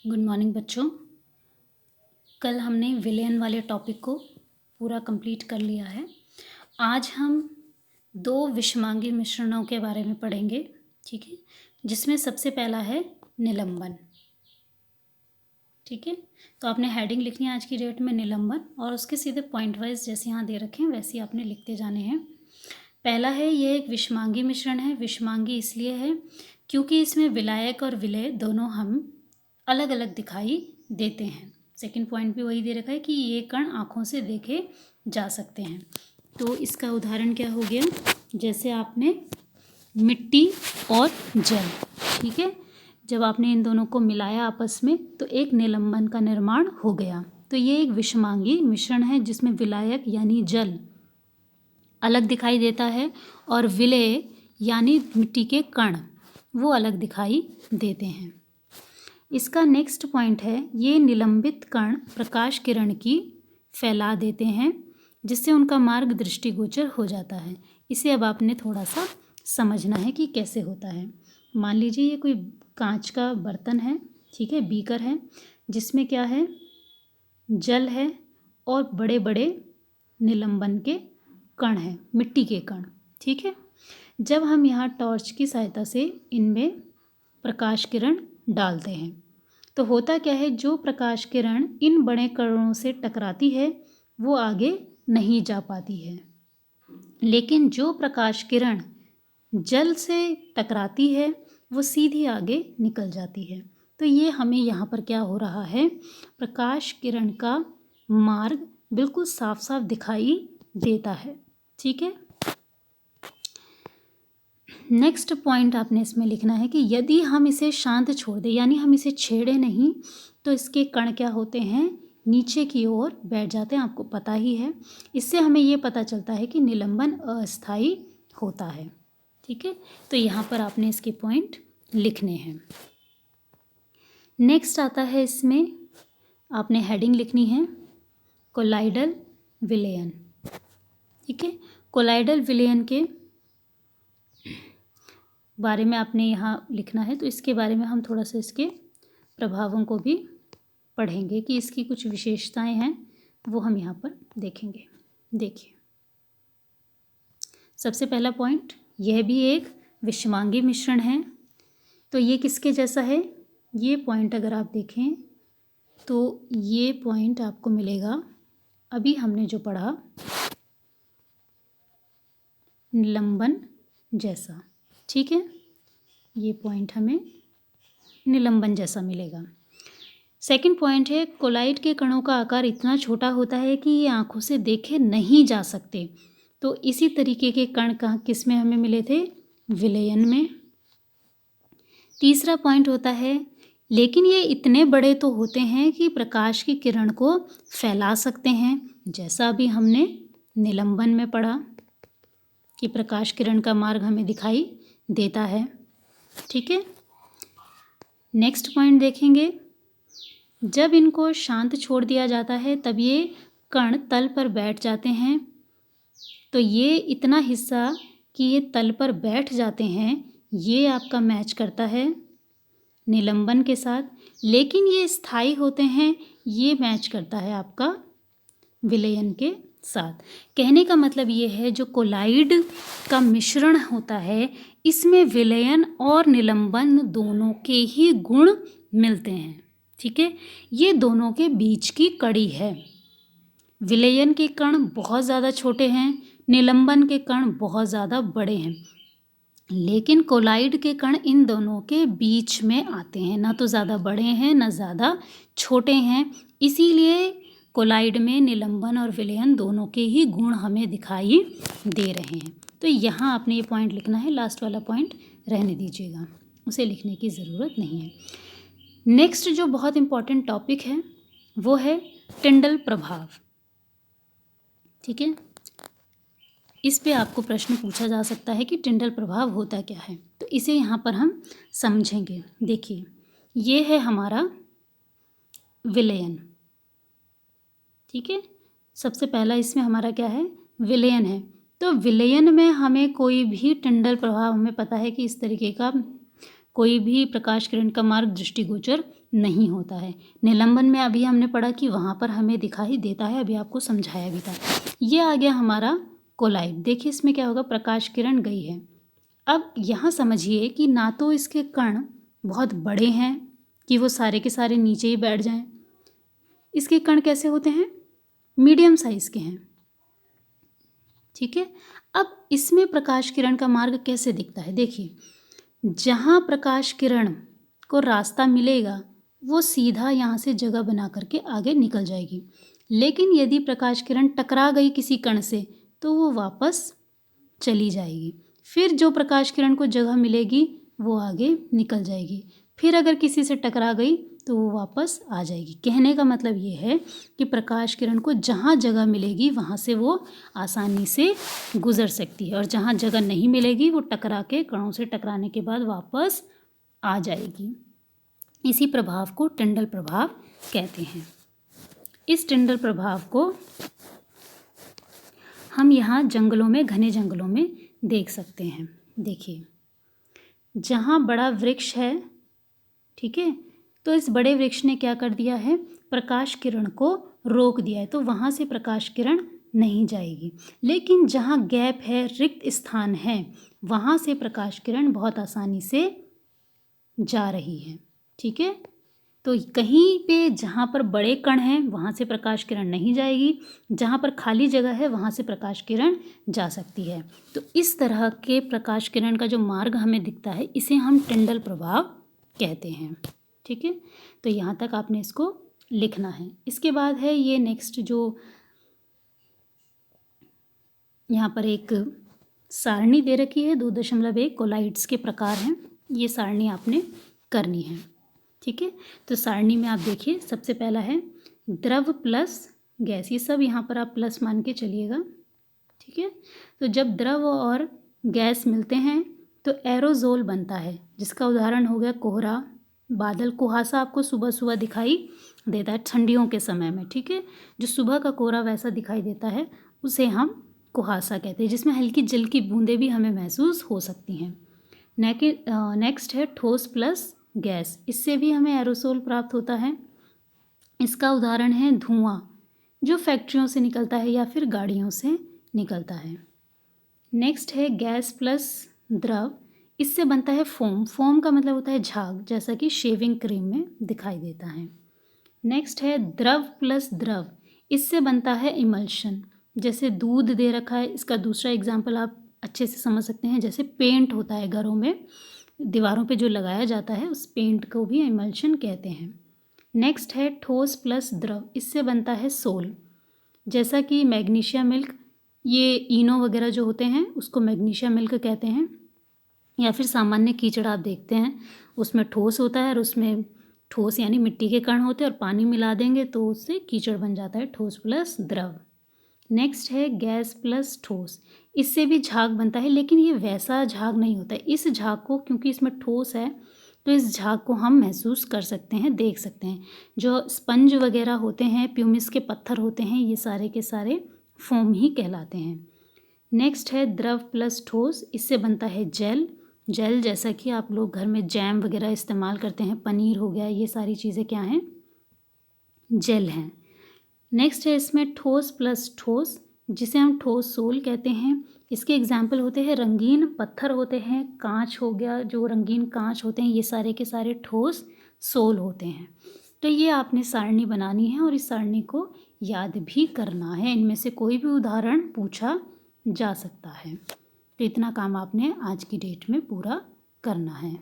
Good morning बच्चों। कल हमने विलेन वाले टॉपिक को पूरा कंप्लीट कर लिया है। आज हम दो विषमांगी मिश्रणों के बारे में पढ़ेंगे, ठीक है, जिसमें सबसे पहला है निलंबन। ठीक है, तो आपने हेडिंग लिखनी है आज की डेट में निलंबन, और उसके सीधे पॉइंट वाइज जैसे यहाँ दे रखे हैं वैसे ही आपने लिखते जाने हैं। पहला है, यह एक विषमांगी मिश्रण है। विषमांगी इसलिए है क्योंकि इसमें विलायक और विलेय दोनों हम अलग अलग दिखाई देते हैं। सेकंड पॉइंट भी वही दे रखा है कि ये कण आँखों से देखे जा सकते हैं। तो इसका उदाहरण क्या हो गया, जैसे आपने मिट्टी और जल, ठीक है, जब आपने इन दोनों को मिलाया आपस में तो एक निलंबन का निर्माण हो गया। तो ये एक विषमांगी मिश्रण है जिसमें विलायक यानी जल अलग दिखाई देता है और विलेय यानी मिट्टी के कण वो अलग दिखाई देते हैं। इसका नेक्स्ट पॉइंट है, ये निलंबित कण प्रकाश किरण की फैला देते हैं जिससे उनका मार्ग दृष्टिगोचर हो जाता है। इसे अब आपने थोड़ा सा समझना है कि कैसे होता है। मान लीजिए ये कोई कांच का बर्तन है, ठीक है, बीकर है, जिसमें क्या है, जल है और बड़े बड़े निलंबन के कण हैं, मिट्टी के कण, ठीक है। जब हम यहाँ टॉर्च की सहायता से इनमें प्रकाश किरण डालते हैं तो होता क्या है, जो प्रकाश किरण इन बड़े कणों से टकराती है वो आगे नहीं जा पाती है, लेकिन जो प्रकाश किरण जल से टकराती है वो सीधी आगे निकल जाती है। तो ये हमें यहाँ पर क्या हो रहा है, प्रकाश किरण का मार्ग बिल्कुल साफ साफ दिखाई देता है, ठीक है। नेक्स्ट पॉइंट आपने इसमें लिखना है कि यदि हम इसे शांत छोड़ दें, यानी हम इसे छेड़े नहीं, तो इसके कण क्या होते हैं, नीचे की ओर बैठ जाते हैं, आपको पता ही है। इससे हमें ये पता चलता है कि निलंबन अस्थायी होता है, ठीक है। तो यहाँ पर आपने इसके पॉइंट लिखने हैं। नेक्स्ट आता है, इसमें आपने हेडिंग लिखनी है कोलाइडल विलयन, ठीक है। कोलाइडल विलयन के बारे में आपने यहाँ लिखना है, तो इसके बारे में हम थोड़ा सा इसके प्रभावों को भी पढ़ेंगे कि इसकी कुछ विशेषताएं हैं वो हम यहाँ पर देखेंगे। देखिए, सबसे पहला पॉइंट, यह भी एक विषमांगी मिश्रण है। तो ये किसके जैसा है, ये पॉइंट अगर आप देखें तो ये पॉइंट आपको मिलेगा, अभी हमने जो पढ़ा, निलंबन जैसा, ठीक है, ये पॉइंट हमें निलंबन जैसा मिलेगा। सेकंड पॉइंट है, कोलाइड के कणों का आकार इतना छोटा होता है कि ये आंखों से देखे नहीं जा सकते। तो इसी तरीके के कण कहाँ किस में हमें मिले थे, विलयन में। तीसरा पॉइंट होता है, लेकिन ये इतने बड़े तो होते हैं कि प्रकाश की किरण को फैला सकते हैं, जैसा अभी हमने निलंबन में पढ़ा कि प्रकाश किरण का मार्ग हमें दिखाई देता है, ठीक है। नेक्स्ट पॉइंट देखेंगे, जब इनको शांत छोड़ दिया जाता है तब ये कण तल पर बैठ जाते हैं। तो ये इतना हिस्सा कि ये तल पर बैठ जाते हैं, ये आपका मैच करता है निलंबन के साथ, लेकिन ये स्थायी होते हैं, ये मैच करता है आपका विलयन के साथ। कहने का मतलब ये है, जो कोलाइड का मिश्रण होता है इसमें विलयन और निलंबन दोनों के ही गुण मिलते हैं, ठीक है। ये दोनों के बीच की कड़ी है। विलयन के कण बहुत ज़्यादा छोटे हैं, निलंबन के कण बहुत ज़्यादा बड़े हैं, लेकिन कोलाइड के कण इन दोनों के बीच में आते हैं, ना तो ज़्यादा बड़े हैं ना ज़्यादा छोटे हैं। इसीलिए कोलाइड में निलंबन और विलयन दोनों के ही गुण हमें दिखाई दे रहे हैं। तो यहाँ आपने ये पॉइंट लिखना है, लास्ट वाला पॉइंट रहने दीजिएगा, उसे लिखने की ज़रूरत नहीं है। नेक्स्ट जो बहुत इम्पॉर्टेंट टॉपिक है वो है टिंडल प्रभाव, ठीक है। इस पे आपको प्रश्न पूछा जा सकता है कि टिंडल प्रभाव होता क्या है, तो इसे यहाँ पर हम समझेंगे। देखिए, ये है हमारा विलयन, ठीक है। सबसे पहला इसमें हमारा क्या है, विलयन है। तो विलयन में हमें कोई भी टिंडल प्रभाव, हमें पता है कि इस तरीके का कोई भी प्रकाश किरण का मार्ग दृष्टिगोचर नहीं होता है। निलंबन में अभी हमने पढ़ा कि वहाँ पर हमें दिखाई देता है, अभी आपको समझाया भी था। ये आ गया हमारा कोलाइड। देखिए इसमें क्या होगा, प्रकाश किरण गई है। अब यहाँ समझिए कि ना तो इसके कण बहुत बड़े हैं कि वो सारे के सारे नीचे ही बैठ जाएं। इसके कण कैसे होते हैं, मीडियम साइज़ के हैं। ठीक है, अब इसमें प्रकाश किरण का मार्ग कैसे दिखता है, देखिए जहाँ प्रकाश किरण को रास्ता मिलेगा वो सीधा यहाँ से जगह बना करके आगे निकल जाएगी। लेकिन यदि प्रकाश किरण टकरा गई किसी कण से तो वो वापस चली जाएगी। फिर जो प्रकाश किरण को जगह मिलेगी वो आगे निकल जाएगी। फिर अगर किसी से टकरा गई तो वो वापस आ जाएगी। कहने का मतलब ये है कि प्रकाश किरण को जहाँ जगह मिलेगी वहाँ से वो आसानी से गुजर सकती है, और जहाँ जगह नहीं मिलेगी वो टकरा के, कणों से टकराने के बाद वापस आ जाएगी। इसी प्रभाव को टिंडल प्रभाव कहते हैं। इस टिंडल प्रभाव को हम यहाँ जंगलों में, घने जंगलों में देख सकते हैं। देखिए जहाँ बड़ा वृक्ष है, ठीक है, तो इस बड़े वृक्ष ने क्या कर दिया है, प्रकाश किरण को रोक दिया है, तो वहाँ से प्रकाश किरण नहीं जाएगी। लेकिन जहाँ गैप है, रिक्त स्थान है, वहाँ से प्रकाश किरण बहुत आसानी से जा रही है। ठीक है, तो कहीं पे जहाँ पर बड़े कण हैं वहाँ से प्रकाश किरण नहीं जाएगी, जहाँ पर खाली जगह है वहाँ से प्रकाश किरण जा सकती है। तो इस तरह के प्रकाश किरण का जो मार्ग हमें दिखता है इसे हम टिंडल प्रभाव कहते हैं। ठीक है, तो यहाँ तक आपने इसको लिखना है। इसके बाद है ये नेक्स्ट, जो यहाँ पर एक सारणी दे रखी है 2.1 कोलाइड्स के प्रकार हैं, ये सारणी आपने करनी है। ठीक है, तो सारणी में आप देखिए सबसे पहला है द्रव प्लस गैस, ये सब यहाँ पर आप प्लस मान के चलिएगा। ठीक है, तो जब द्रव और गैस मिलते हैं तो एरोजोल बनता है, जिसका उदाहरण हो गया कोहरा, बादल। कुहासा आपको सुबह सुबह दिखाई देता है ठंडियों के समय में। ठीक है, जो सुबह का कोहरा वैसा दिखाई देता है उसे हम कुहासा कहते हैं, जिसमें हल्की जल की बूंदें भी हमें महसूस हो सकती हैं। नेक्स्ट है ठोस प्लस गैस, इससे भी हमें एरोसोल प्राप्त होता है। इसका उदाहरण है धुआं, जो फैक्ट्रियों से निकलता है या फिर गाड़ियों से निकलता है। नेक्स्ट है गैस प्लस द्रव, इससे बनता है फोम। फोम का मतलब होता है झाग, जैसा कि शेविंग क्रीम में दिखाई देता है। नेक्स्ट है द्रव प्लस द्रव, इससे बनता है इमल्शन। जैसे दूध दे रखा है, इसका दूसरा एग्जाम्पल आप अच्छे से समझ सकते हैं। जैसे पेंट होता है घरों में, दीवारों पे जो लगाया जाता है उस पेंट को भी इमल्शन कहते हैं। नेक्स्ट है ठोस प्लस द्रव, इससे बनता है सोल। जैसा कि मैग्नीशिया मिल्क, ये इनो वगैरह जो होते हैं उसको मैग्नीशिया मिल्क कहते हैं। या फिर सामान्य कीचड़ आप देखते हैं, उसमें ठोस होता है और उसमें ठोस यानी मिट्टी के कण होते हैं, और पानी मिला देंगे तो उससे कीचड़ बन जाता है, ठोस प्लस द्रव। नेक्स्ट है गैस प्लस ठोस, इससे भी झाग बनता है, लेकिन ये वैसा झाग नहीं होता है। इस झाग को, क्योंकि इसमें ठोस है तो इस झाग को हम महसूस कर सकते हैं, देख सकते हैं। जो स्पंज वगैरह होते हैं, प्यूमिस के पत्थर होते हैं, ये सारे के सारे फोम ही कहलाते हैं। नेक्स्ट है द्रव प्लस ठोस, इससे बनता है जेल। जेल जैसा कि आप लोग घर में जैम वगैरह इस्तेमाल करते हैं, पनीर हो गया, ये सारी चीज़ें क्या हैं, जेल हैं। नेक्स्ट है इसमें ठोस प्लस ठोस, जिसे हम ठोस सोल कहते हैं। इसके एग्जाम्पल होते हैं रंगीन पत्थर होते हैं, कांच हो गया, जो रंगीन कांच होते हैं, ये सारे के सारे ठोस सोल होते हैं। तो ये आपने सारणी बनानी है और इस सारणी को याद भी करना है। इनमें से कोई भी उदाहरण पूछा जा सकता है। तो इतना काम आपने आज की डेट में पूरा करना है।